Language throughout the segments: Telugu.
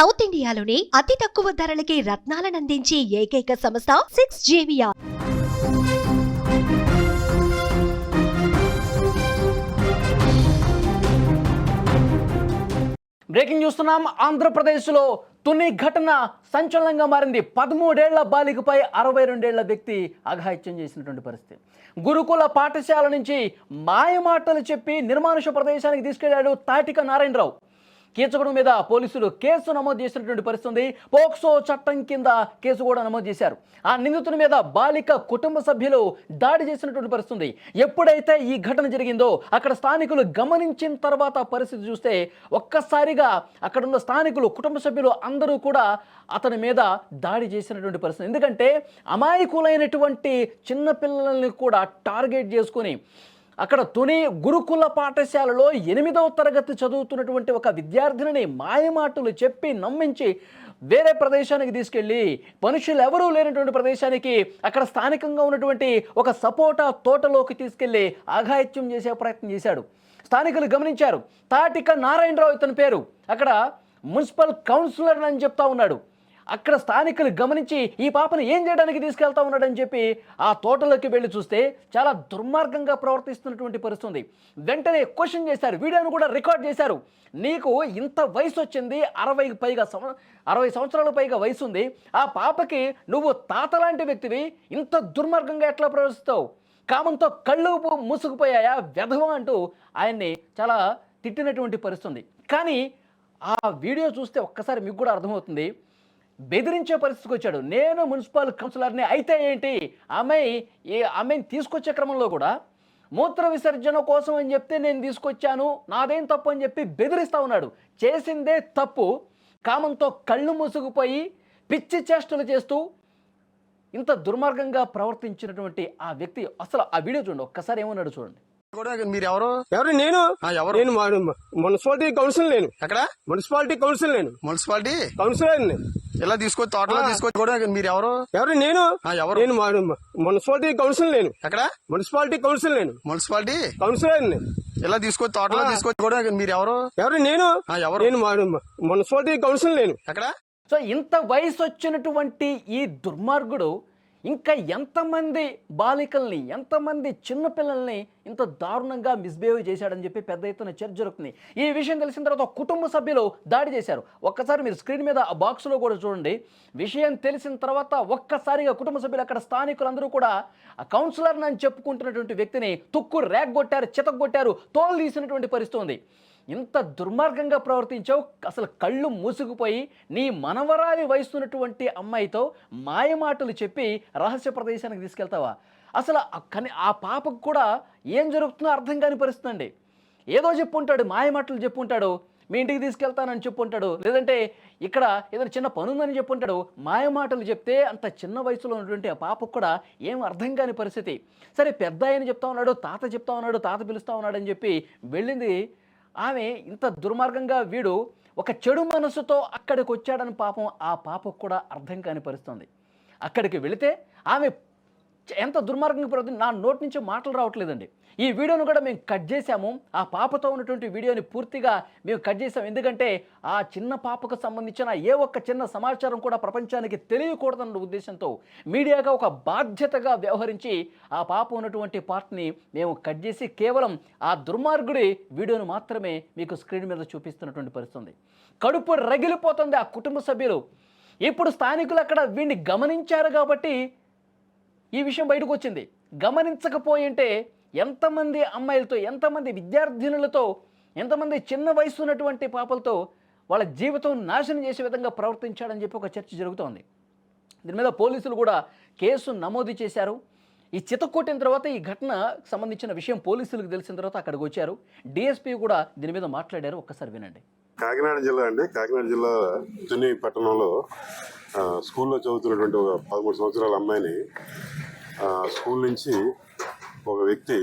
సౌత్ ఇండియాలోని అతి తక్కువ ధరలకి రత్నాలనందించే ఏకైక సంస్థ 6JVR. బ్రేకింగ్ చూస్తున్నాం. ఆంధ్రప్రదేశ్లో తుని ఘటన సంచలనంగా మారింది. 13 ఏళ్ల బాలికపై 62 ఏళ్ల వ్యక్తి అఘాయిత్యం చేసినటువంటి పరిస్థితి. గురుకుల పాఠశాల నుంచి మాయమాటలు చెప్పి నిర్మానుష ప్రదేశానికి తీసుకెళ్లాడు తాటిక నారాయణరావు. కీచకుడు మీద పోలీసులు కేసు నమోదు చేసినటువంటి పరిస్థితి ఉంది. పోక్సో చట్టం కింద కేసు కూడా నమోదు చేశారు. ఆ నిందితుని మీద బాలిక కుటుంబ సభ్యులు దాడి చేసినటువంటి పరిస్థితి ఉంది. ఎప్పుడైతే ఈ ఘటన జరిగిందో అక్కడ స్థానికులు గమనించిన తర్వాత పరిస్థితి చూస్తే ఒక్కసారిగా అక్కడున్న స్థానికులు కుటుంబ సభ్యులు అందరూ కూడా అతని మీద దాడి చేసినటువంటి పరిస్థితి. ఎందుకంటే అమాయకులైనటువంటి చిన్నపిల్లల్ని కూడా టార్గెట్ చేసుకొని అక్కడ తుని గురుకుల పాఠశాలలో 8వ తరగతి చదువుతున్నటువంటి ఒక విద్యార్థినిని మాయమాటలు చెప్పి నమ్మించి వేరే ప్రదేశానికి తీసుకెళ్ళి మనుషులు ఎవరూ లేనటువంటి ప్రదేశానికి అక్కడ స్థానికంగా ఉన్నటువంటి ఒక సపోటా తోటలోకి తీసుకెళ్ళి అఘాయిత్యం చేసే ప్రయత్నం చేశాడు. స్థానికులు గమనించారు. తాటిక నారాయణరావు ఇతని పేరు. అక్కడ మున్సిపల్ కౌన్సిలర్ అని చెప్తా ఉన్నాడు. అక్కడ స్థానికులు గమనించి ఈ పాపను ఏం చేయడానికి తీసుకెళ్తా ఉన్నాడని చెప్పి ఆ తోటలోకి వెళ్ళి చూస్తే చాలా దుర్మార్గంగా ప్రవర్తిస్తున్నటువంటి పరిస్థితి. వెంటనే క్వశ్చన్ చేశారు, వీడియోను కూడా రికార్డ్ చేశారు. నీకు ఇంత వయసు వచ్చింది, 60 సంవత్సరాల పైగా వయసు ఉంది, ఆ పాపకి నువ్వు తాత లాంటి వ్యక్తివి, ఇంత దుర్మార్గంగా ఎట్లా ప్రవర్తిస్తావు, కామంతో కళ్ళు మూసుకుపోయాయా వెధవ అంటూ ఆయన్ని చాలా తిట్టినటువంటి పరిస్థితి. కానీ ఆ వీడియో చూస్తే ఒక్కసారి మీకు కూడా అర్థమవుతుంది, బెదిరించే పరిస్థితికి వచ్చాడు. నేను మున్సిపల్ కౌన్సిలర్ని అయితే ఏంటి, ఆమెని తీసుకొచ్చే క్రమంలో కూడా మూత్ర విసర్జన కోసం అని చెప్తే నేను తీసుకొచ్చాను, నాదేం తప్పు అని చెప్పి బెదిరిస్తూ ఉన్నాడు. చేసిందే తప్పు, కామంతో కళ్ళు మూసుకుపోయి పిచ్చి చేష్టలు చేస్తూ ఇంత దుర్మార్గంగా ప్రవర్తించినటువంటి ఆ వ్యక్తి అసలు ఆ వీడియో చూడండి, ఒక్కసారి ఏమన్నాడు చూడండి. మీరు ఎవరు? నేను మున్సిపాలిటీ కౌన్సిల్. నేను ఎక్కడ? Municipality council. నేను మున్సిపాలిటీ కౌన్సిలర్. ఇలా తీసుకొచ్చి తోటలో తీసుకొచ్చి కూడా మీరు ఎవరు? నేను ఎవరు? నేను మున్సిపాలిటీ కౌన్సిల్. నేను ఎక్కడ? Municipality council. నేను మున్సిపాలిటీ కౌన్సిలర్. ఇలా తీసుకొచ్చి తోటలో తీసుకొచ్చి కూడా మీరు ఎవరు? నేను ఎవరు? నేను మున్సిపాలిటీ కౌన్సిల్. నేను ఎక్కడ? సో ఇంత వయసు వచ్చినటువంటి ఈ దుర్మార్గుడు ఇంకా ఎంతమంది బాలికల్ని, ఎంతమంది చిన్నపిల్లల్ని ఇంత దారుణంగా మిస్బిహేవ్ చేశాడని చెప్పి పెద్ద ఎత్తున చర్చ జరుగుతుంది. ఈ విషయం తెలిసిన తర్వాత కుటుంబ సభ్యులు దాడి చేశారు. ఒక్కసారి మీరు స్క్రీన్ మీద ఆ బాక్స్లో కూడా చూడండి. విషయం తెలిసిన తర్వాత ఒక్కసారిగా కుటుంబ సభ్యులు అక్కడ స్థానికులందరూ కూడా ఆ కౌన్సిలర్ని అని చెప్పుకుంటున్నటువంటి వ్యక్తిని తుక్కు రేగ్గొట్టారు, చితగొట్టారు, తోలు తీసినటువంటి పరిస్థితి ఉంది. ఇంత దుర్మార్గంగా ప్రవర్తించావు, అసలు కళ్ళు మూసుకుపోయి నీ మనవరాలి వయసున్నటువంటి అమ్మాయితో మాయమాటలు చెప్పి రహస్య ప్రదేశానికి తీసుకెళ్తావా? అసలు ఆ పాపకు కూడా ఏం జరుగుతుందో అర్థం కాని పరిస్థితి అండి. ఏదో చెప్పుంటాడు, మాయమాటలు చెప్పుంటాడు, మీ ఇంటికి తీసుకెళ్తానని చెప్పుంటాడు, లేదంటే ఇక్కడ ఏదైనా చిన్న పనుందని చెప్పుంటాడు. మాయమాటలు చెప్తే అంత చిన్న వయసులో ఉన్నటువంటి ఆ పాపకు కూడా ఏం అర్థం కాని పరిస్థితి. సరే పెద్ద ఆయన చెప్తా ఉన్నాడు, తాత చెప్తా ఉన్నాడు, తాత పిలుస్తూ ఉన్నాడు అని చెప్పి వెళ్ళింది ఆమె. ఇంత దుర్మార్గంగా వీడు ఒక చెడు మనసుతో అక్కడికి వచ్చాడని పాపం ఆ పాపకు కూడా అర్థం కాని పరిస్థితుంది. అక్కడికి వెళితే ఆమె ఎంత దుర్మార్గంగా ప్రవర్తించి నా నోటి నుంచి మాటలు రావట్లేదండి. ఈ వీడియోను కూడా మేము కట్ చేశాము. ఆ పాపతో ఉన్నటువంటి వీడియోని పూర్తిగా మేము కట్ చేసాము. ఎందుకంటే ఆ చిన్న పాపకు సంబంధించిన ఏ ఒక్క చిన్న సమాచారం కూడా ప్రపంచానికి తెలియకూడదన్న ఉద్దేశంతో మీడియాగా ఒక బాధ్యతగా వ్యవహరించి ఆ పాప ఉన్నటువంటి పార్ట్ని మేము కట్ చేసి కేవలం ఆ దుర్మార్గుడి వీడియోను మాత్రమే మీకు స్క్రీన్ మీద చూపిస్తున్నటువంటి పరిస్థితి. కడుపు రగిలిపోతుంది ఆ కుటుంబ సభ్యులు. ఇప్పుడు స్థానికులు అక్కడ వీడిని గమనించారు కాబట్టి ఈ విషయం బయటకు వచ్చింది. గమనించకపోయింటే ఎంతమంది అమ్మాయిలతో, ఎంతమంది విద్యార్థినులతో, ఎంతమంది చిన్న వయసు ఉన్నటువంటి పాపలతో వాళ్ళ జీవితం నాశనం చేసే విధంగా ప్రవర్తించాడని చెప్పి ఒక చర్చ జరుగుతోంది. దీని మీద పోలీసులు కూడా కేసు నమోదు చేశారు. ఈ చితకొట్టిన తర్వాత ఈ ఘటన సంబంధించిన విషయం పోలీసులకు తెలిసిన తర్వాత అక్కడికి వచ్చారు. డిఎస్పీ కూడా దీని మీద మాట్లాడారు. ఒక్కసారి వినండి. కాకినాడ జిల్లా అండి. కాకినాడ జిల్లా తుని పట్టణంలో స్కూల్లో చదువుతున్నటువంటి ఒక 13 సంవత్సరాల అమ్మాయిని స్కూల్ నుంచి ఒక వ్యక్తి,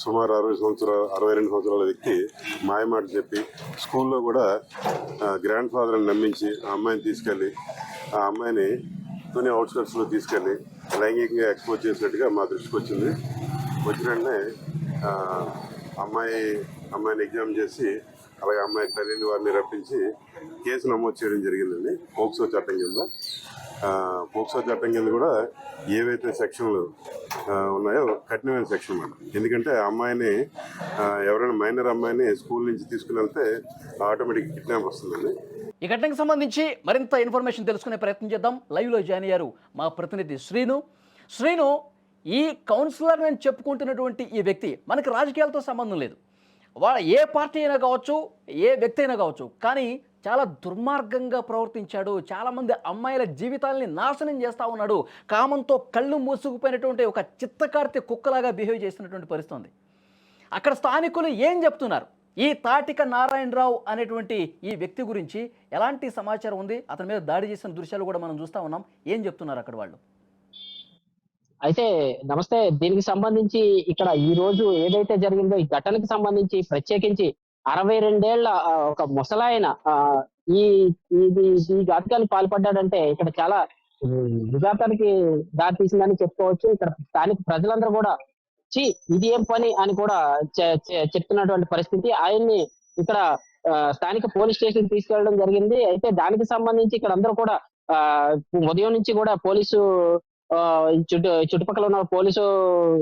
సుమారు 62 సంవత్సరాల వ్యక్తి మాయమాట చెప్పి స్కూల్లో కూడా గ్రాండ్ ఫాదర్ని నమ్మించి ఆ అమ్మాయిని తీసుకెళ్ళి ఆ అమ్మాయిని తుని అవుట్స్కట్స్లో తీసుకెళ్ళి లైంగికంగా ఎక్స్పోజ్ చేసినట్టుగా మా దృష్టికి వచ్చింది. వచ్చిన వెంటనే అమ్మాయిని ఎగ్జామ్ చేసి అలాగే అమ్మాయి తల్లిని వారిని రప్పించి కేసు నమోదు చేయడం జరిగిందండి పోక్సో చట్టం కింద. పోక్సో చట్టం కింద కూడా ఏవైతే సెక్షన్లు ఉన్నాయో కఠినమైన సెక్షన్ అన్నమాట. ఎందుకంటే అమ్మాయిని ఎవరైనా మైనర్ అమ్మాయిని స్కూల్ నుంచి తీసుకుని వెళ్తే ఆటోమేటిక్ కిడ్నాప్ వస్తుందండి. ఈ ఘటనకు సంబంధించి మరింత ఇన్ఫర్మేషన్ తెలుసుకునే ప్రయత్నం చేద్దాం. లైవ్లో జాయిన్ అయ్యారు మా ప్రతినిధి శ్రీను. ఈ కౌన్సిలర్ అని చెప్పుకుంటున్నటువంటి ఈ వ్యక్తి మనకి రాజకీయాలతో సంబంధం లేదు, వాళ్ళ ఏ పార్టీ అయినా కావచ్చు, ఏ వ్యక్తి అయినా కావచ్చు, కానీ చాలా దుర్మార్గంగా ప్రవర్తించాడు. చాలామంది అమ్మాయిల జీవితాలని నాశనం చేస్తూ ఉన్నాడు. కామంతో కళ్ళు మూసుకుపోయినటువంటి ఒక చిత్తకార్తె కుక్కలాగా బిహేవ్ చేసినటువంటి పరిస్థితి ఉంది. అక్కడ స్థానికులు ఏం చెప్తున్నారు? ఈ తాటిక నారాయణరావు అనేటువంటి ఈ వ్యక్తి గురించి ఎలాంటి సమాచారం ఉంది? అతని మీద దాడి చేసిన దృశ్యాలు కూడా మనం చూస్తూ ఉన్నాం. ఏం చెప్తున్నారు అక్కడ వాళ్ళు? అయితే నమస్తే. దీనికి సంబంధించి ఇక్కడ ఈ రోజు ఏదైతే జరిగిందో ఈ ఘటనకి సంబంధించి ప్రత్యేకించి 62 ఏళ్ల ఒక ముసలాయన ఈ ఈ ఘాతకానికి పాల్పడ్డాడంటే ఇక్కడ చాలా విఘాతానికి దారి తీసిందని చెప్పుకోవచ్చు. ఇక్కడ స్థానిక ప్రజలందరూ కూడా ఇది ఏం పని అని కూడా చెప్తున్నటువంటి పరిస్థితి. ఆయన్ని ఇక్కడ స్థానిక పోలీస్ స్టేషన్ తీసుకెళ్లడం జరిగింది. అయితే దానికి సంబంధించి ఇక్కడ అందరూ కూడా ఉదయం నుంచి కూడా పోలీసు చుట్టుపక్కల ఉన్న పోలీసు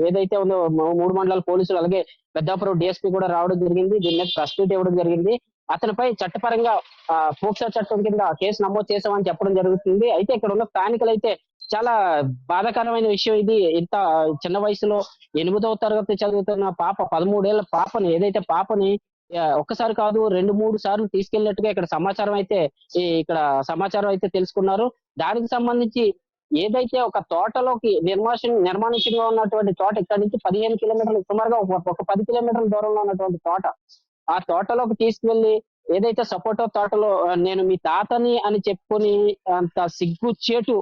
ఏదైతే ఉందో 3 మండలాల పోలీసులు అలాగే పెద్దాపురం డిఎస్పీ కూడా రావడం జరిగింది. దీని మీద ప్రెస్ మీట్ ఇవ్వడం జరిగింది. అతనిపై చట్టపరంగా పోక్సో చట్టం కింద కేసు నమోదు చేశామని చెప్పడం జరుగుతుంది. అయితే ఇక్కడ ఉన్న స్థానికులు అయితే చాలా బాధాకరమైన విషయం ఇది. ఇంత చిన్న వయసులో 8వ తరగతి చదువుతున్న పాప 13 ఏళ్ల పాపని ఏదైతే పాపని ఒక్కసారి కాదు 2-3 సార్లు తీసుకెళ్లినట్టుగా ఇక్కడ సమాచారం అయితే తెలుసుకున్నారు. దానికి సంబంధించి ఏదైతే ఒక తోటలోకి నిర్మానుష్యంగా ఉన్నటువంటి తోట ఇక్కడ నుంచి 15 కిలోమీటర్లు సుమారుగా ఒక 10 కిలోమీటర్ల దూరంలో ఉన్నటువంటి తోట, ఆ తోటలోకి తీసుకువెళ్లి ఏదైతే సపోటో తోటలో నేను మీ తాతని అని చెప్పుకొని అంత సిగ్గుచేటు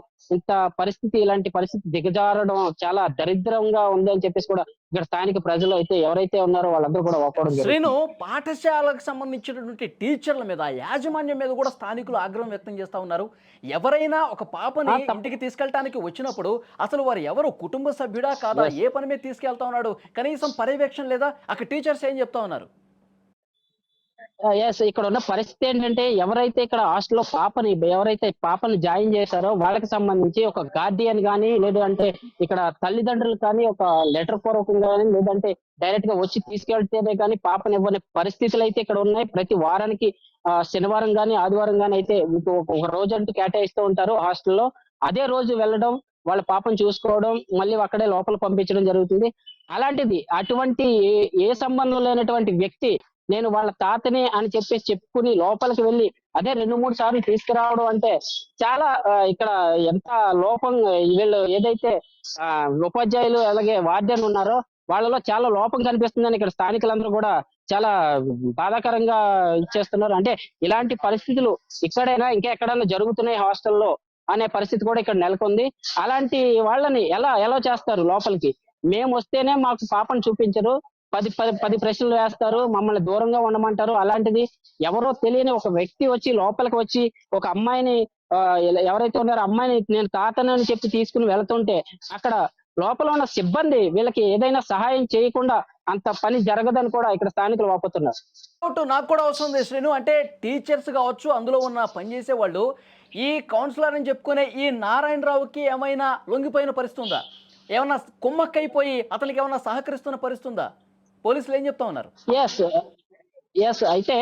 ఇలాంటి పరిస్థితి దిగజారడం చాలా దరిద్రంగా ఉంది అని చెప్పేసి కూడా ఇక్కడ స్థానిక ప్రజలు అయితే ఎవరైతే ఉన్నారో వాళ్ళందరూ కూడా ఒప్పుకోవడం శ్రీను, పాఠశాలకు సంబంధించినటువంటి టీచర్ల మీద, యాజమాన్యం మీద కూడా స్థానికులు ఆగ్రహం వ్యక్తం చేస్తా ఉన్నారు. ఎవరైనా ఒక పాపని ఇంటికి తీసుకెళ్ళటానికి వచ్చినప్పుడు అసలు వారు ఎవరు, కుటుంబ సభ్యుడా కాదా, ఏ పని మీద తీసుకెళ్తా ఉన్నాడు, కనీసం పర్యవేక్షణ లేదా? అక్కడ టీచర్స్ ఏం చెప్తా ఉన్నారు? ఇక్కడ ఉన్న పరిస్థితి ఏంటంటే ఎవరైతే ఇక్కడ హాస్టల్లో ఎవరైతే పాపని జాయిన్ చేశారో వాళ్ళకి సంబంధించి ఒక గార్డియన్ కానీ లేదంటే ఇక్కడ తల్లిదండ్రులు కానీ ఒక లెటర్ పూర్వకంగా కానీ లేదంటే డైరెక్ట్ గా వచ్చి తీసుకెళ్తేనే కానీ పాపని ఇవ్వని పరిస్థితులు అయితే ఇక్కడ ఉన్నాయి. ప్రతి వారానికి శనివారం కానీ ఆదివారం కానీ అయితే మీకు ఒక రోజు అంటూ కేటాయిస్తూ ఉంటారు హాస్టల్లో. అదే రోజు వెళ్ళడం, వాళ్ళ పాపను చూసుకోవడం, మళ్ళీ అక్కడే లోపల పంపించడం జరుగుతుంది. అలాంటిది అటువంటి ఏ సంబంధం లేనటువంటి వ్యక్తి నేను వాళ్ళ తాతని అని చెప్పుకుని లోపలికి వెళ్ళి అదే 2-3 సార్లు తీసుకురావడం అంటే చాలా ఇక్కడ ఎంత లోపం. వీళ్ళు ఏదైతే ఉపాధ్యాయులు అలాగే వార్డెన్ ఉన్నారో వాళ్ళలో చాలా లోపం కనిపిస్తుందని ఇక్కడ స్థానికులందరూ కూడా చాలా బాధాకరంగా ఇచ్చేస్తున్నారు. అంటే ఇలాంటి పరిస్థితులు ఇక్కడైనా ఇంకెక్కడైనా జరుగుతున్నాయి హాస్టల్లో అనే పరిస్థితి కూడా ఇక్కడ నెలకొంది. అలాంటి వాళ్ళని ఎలా చేస్తారు లోపలికి? మేము వస్తేనే మాకు పాపను చూపించరు, 10 ప్రశ్నలు వేస్తారు, మమ్మల్ని దూరంగా ఉండమంటారు. అలాంటిది ఎవరో తెలియని ఒక వ్యక్తి వచ్చి లోపలికి వచ్చి ఒక అమ్మాయిని ఎవరైతే ఉన్నారో అమ్మాయిని నేను తాతనని చెప్పి తీసుకుని వెళ్తుంటే అక్కడ లోపల ఉన్న సిబ్బంది వీళ్ళకి ఏదైనా సహాయం చేయకుండా అంత పని జరగదని కూడా ఇక్కడ స్థానికులు వాపోతున్నారు. నాకు కూడా వస్తుంది శ్రీను, అంటే టీచర్స్ కావచ్చు, అందులో ఉన్న పనిచేసే వాళ్ళు ఈ కౌన్సిలర్ అని చెప్పుకునే ఈ నారాయణరావుకి ఏమైనా లొంగిపోయిన పరిస్థితి ఉందా? ఏమన్నా కుమ్మక్కైపోయి అతనికి ఏమన్నా సహకరిస్తున్న పరిస్థితి ఉందా? పోలీసులు ఏం చెప్తా ఉన్నారు? ఎస్ అయితే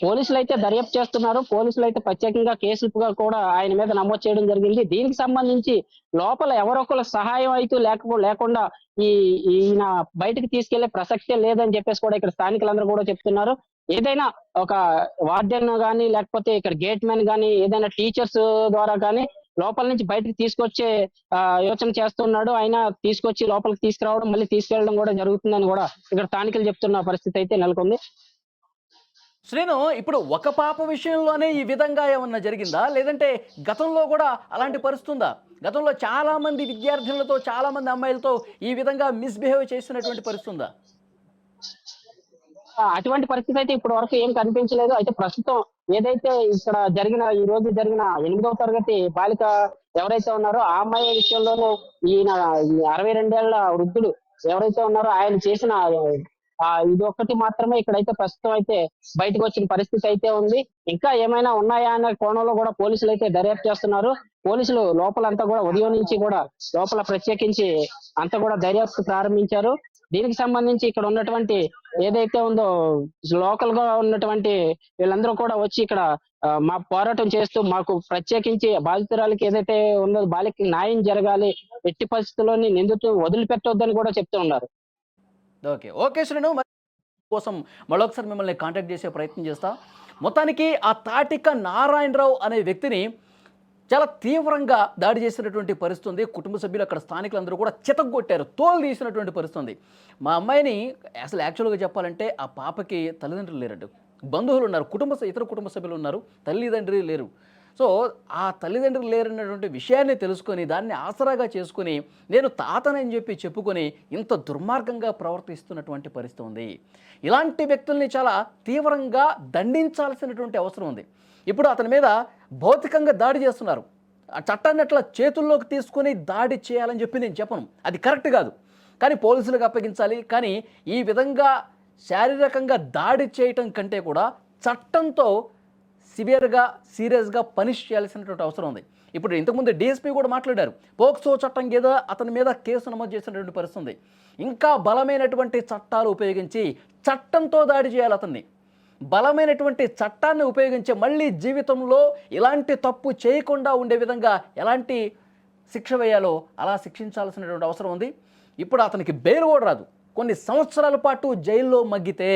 పోలీసులు అయితే దర్యాప్తు చేస్తున్నారు. పోలీసులు అయితే ప్రత్యేకంగా కేసులుగా కూడా ఆయన మీద నమోదు చేయడం జరిగింది. దీనికి సంబంధించి లోపల ఎవరొకరు సహాయం అయితే లేకుండా ఈయన బయటకు తీసుకెళ్లే ప్రసక్తే లేదని చెప్పేసి కూడా ఇక్కడ స్థానికులందరూ కూడా చెప్తున్నారు. ఏదైనా ఒక వార్డెన్ గానీ లేకపోతే ఇక్కడ గేట్ మ్యాన్ గానీ ఏదైనా టీచర్స్ ద్వారా కానీ లోపల నుంచి బయటకు తీసుకొచ్చే యోచన చేస్తున్నాడు. ఆయన తీసుకొచ్చి లోపలికి తీసుకురావడం మళ్ళీ తీసుకెళ్లడం కూడా జరుగుతుందని కూడా ఇక్కడ స్థానికులు చెప్తున్న పరిస్థితి అయితే నెలకొంది. శ్రీను, ఇప్పుడు ఒక పాప విషయంలోనే ఈ విధంగా ఏమన్నా జరిగిందా, లేదంటే గతంలో కూడా అలాంటి పరిస్థితి ఉందా? గతంలో చాలా మంది విద్యార్థులతో, చాలా మంది అమ్మాయిలతో ఈ విధంగా మిస్బిహేవ్ చేసినటువంటి పరిస్థితి ఉందా? అటువంటి పరిస్థితి అయితే ఇప్పటి వరకు ఏం కనిపించలేదు. అయితే ప్రస్తుతం ఏదైతే ఇక్కడ ఈ రోజు జరిగిన 8వ తరగతి బాలిక ఎవరైతే ఉన్నారో ఆ అమ్మాయి విషయంలోనూ ఈయన 62 ఏళ్ల వృద్ధుడు ఎవరైతే ఉన్నారో ఆయన చేసిన ఇది ఒక్కటి మాత్రమే ఇక్కడైతే ప్రస్తుతం అయితే బయటకు వచ్చిన పరిస్థితి అయితే ఉంది. ఇంకా ఏమైనా ఉన్నాయా అనే కోణంలో కూడా పోలీసులు అయితే దర్యాప్తు చేస్తున్నారు. పోలీసులు లోపలంతా కూడా ఉదయం నుంచి కూడా లోపల ప్రత్యేకించి అంతా కూడా దర్యాప్తు ప్రారంభించారు. దీనికి సంబంధించి ఇక్కడ ఉన్నటువంటి ఏదైతే ఉందో లోకల్ గా ఉన్నటువంటి వీళ్ళందరూ కూడా వచ్చి ఇక్కడ మా పోరాటం చేస్తూ మాకు ప్రత్యేకించి బాధితురాలకి ఏదైతే ఉందో బాలికకి న్యాయం జరగాలి, ఎట్టి పరిస్థితుల్లోని నిందితు వదిలిపెట్టొద్దని కూడా చెప్తూ ఉన్నారు. ఓకే శ్రీను, మరి కోసం మరొకసారి మిమ్మల్ని కాంటాక్ట్ చేసే ప్రయత్నం చేస్తా. మొత్తానికి ఆ తాటిక నారాయణరావు అనే వ్యక్తిని చాలా తీవ్రంగా దాడి చేసినటువంటి పరిస్థితి ఉంది. కుటుంబ సభ్యులు అక్కడ స్థానికులందరూ కూడా చితగ్గొట్టారు, తోలు తీసినటువంటి పరిస్థితి ఉంది. మా అమ్మాయిని అసలు యాక్చువల్గా చెప్పాలంటే ఆ పాపకి తల్లిదండ్రులు లేరండి, బంధువులు ఉన్నారు, ఇతర కుటుంబ సభ్యులు ఉన్నారు, తల్లిదండ్రులు లేరు. సో ఆ తల్లిదండ్రులు లేరన్నటువంటి విషయాన్ని తెలుసుకొని దాన్ని ఆసరాగా చేసుకొని నేను తాతనని చెప్పి చెప్పుకొని ఇంత దుర్మార్గంగా ప్రవర్తిస్తున్నటువంటి పరిస్థితి ఉంది. ఇలాంటి వ్యక్తుల్ని చాలా తీవ్రంగా దండించాల్సినటువంటి అవసరం ఉంది. ఇప్పుడు అతని మీద భౌతికంగా దాడి చేస్తున్నారు. ఆ చట్టాన్ని అట్లా చేతుల్లోకి తీసుకొని దాడి చేయాలని చెప్పి నేను చెప్పను, అది కరెక్ట్ కాదు. కానీ పోలీసులకు అప్పగించాలి. కానీ ఈ విధంగా శారీరకంగా దాడి చేయటం కంటే కూడా చట్టంతో సీరియస్గా పనిష్ చేయాల్సినటువంటి అవసరం ఉంది. ఇప్పుడు ఇంతకుముందు డిఎస్పీ కూడా మాట్లాడారు, పోక్సో చట్టం మీద అతని మీద కేసు నమోదు చేసినటువంటి పరిస్థితి ఉంది. ఇంకా బలమైనటువంటి చట్టాలు ఉపయోగించి చట్టంతో దాడి చేయాలి అతన్ని. బలమైనటువంటి చట్టాన్ని ఉపయోగించి మళ్ళీ జీవితంలో ఇలాంటి తప్పు చేయకుండా ఉండే విధంగా ఎలాంటి శిక్ష వేయాలో అలా శిక్షించాల్సినటువంటి అవసరం ఉంది. ఇప్పుడు అతనికి బెయిల్ కూడా రాదు. కొన్ని సంవత్సరాల పాటు జైల్లో మగ్గితే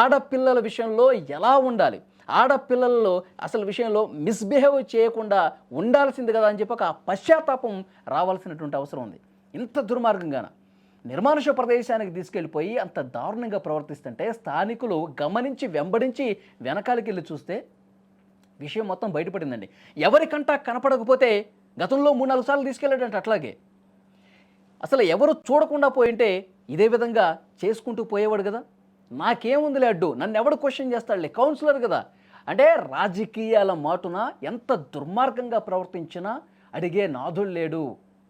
ఆడపిల్లల విషయంలో ఎలా ఉండాలి, ఆడపిల్లల్లో అసలు విషయంలో మిస్బిహేవ్ చేయకుండా ఉండాల్సింది కదా అని చెప్పి ఒక పశ్చాత్తాపం రావాల్సినటువంటి అవసరం ఉంది. ఇంత దుర్మార్గంగాన నిర్మానుష ప్రదేశానికి తీసుకెళ్ళిపోయి అంత దారుణంగా ప్రవర్తిస్తుంటే స్థానికులు గమనించి వెంబడించి వెనకాలకి వెళ్ళి చూస్తే విషయం మొత్తం బయటపడిందండి. ఎవరికంటా కనపడకపోతే గతంలో 3-4 సార్లు తీసుకెళ్ళాడంటే అట్లాగే అసలు ఎవరు చూడకుండా పోయింటే ఇదే విధంగా చేసుకుంటూ పోయేవాడు కదా. నాకేముందిలే అడ్డు, నన్ను ఎవడు క్వశ్చన్ చేస్తాడులే, కౌన్సిలర్ కదా అంటే రాజకీయాల మాటున ఎంత దుర్మార్గంగా ప్రవర్తించినా అడిగే నాథుడు లేడు,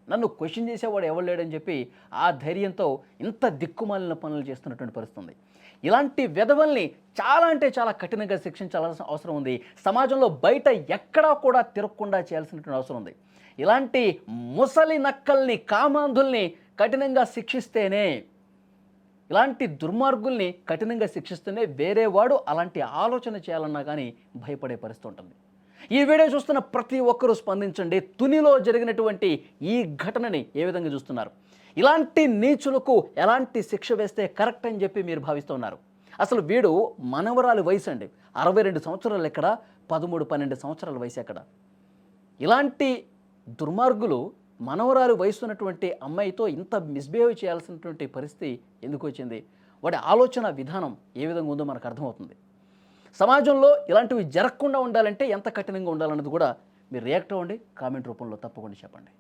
నన్ను క్వశ్చన్ చేసేవాడు ఎవడు లేడని చెప్పి ఆ ధైర్యంతో ఇంత దిక్కుమాలిన పనులు చేస్తున్నటువంటి పరిస్థితి. ఇలాంటి వెధవల్ని చాలా అంటే చాలా కఠినంగా శిక్షించాల్సిన అవసరం ఉంది. సమాజంలో బయట ఎక్కడా కూడా తిరగకుండా చేయాల్సినటువంటి అవసరం ఉంది. ఇలాంటి ముసలి నక్కల్ని, కామాంధుల్ని కఠినంగా శిక్షిస్తేనే, ఇలాంటి దుర్మార్గుల్ని కఠినంగా శిక్షిస్తేనే వేరే వాడు అలాంటి ఆలోచన చేయాలన్నా కానీ భయపడే పరిస్థితి ఉంటుంది. ఈ వీడియో చూస్తున్న ప్రతి ఒక్కరూ స్పందించండి. తునిలో జరిగినటువంటి ఈ ఘటనని ఏ విధంగా చూస్తున్నారు? ఇలాంటి నీచులకు ఎలాంటి శిక్ష వేస్తే కరెక్ట్ అని చెప్పి మీరు భావిస్తున్నారు? అసలు వీడు మనవరాలి వయసు అండి, 62 సంవత్సరాలు ఎక్కడ, 13-12 సంవత్సరాల వయసు ఎక్కడ? ఇలాంటి దుర్మార్గులు మనవరాలు వయసు ఉన్నటువంటి అమ్మాయితో ఇంత మిస్బిహేవ్ చేయాల్సినటువంటి పరిస్థితి ఎందుకు వచ్చింది? వాడి ఆలోచన విధానం ఏ విధంగా ఉందో మనకు అర్థమవుతుంది. సమాజంలో ఇలాంటివి జరగకుండా ఉండాలంటే ఎంత కఠినంగా ఉండాలన్నది కూడా మీరు రియాక్ట్ అవ్వండి, కామెంట్ రూపంలో తప్పకుండా చెప్పండి.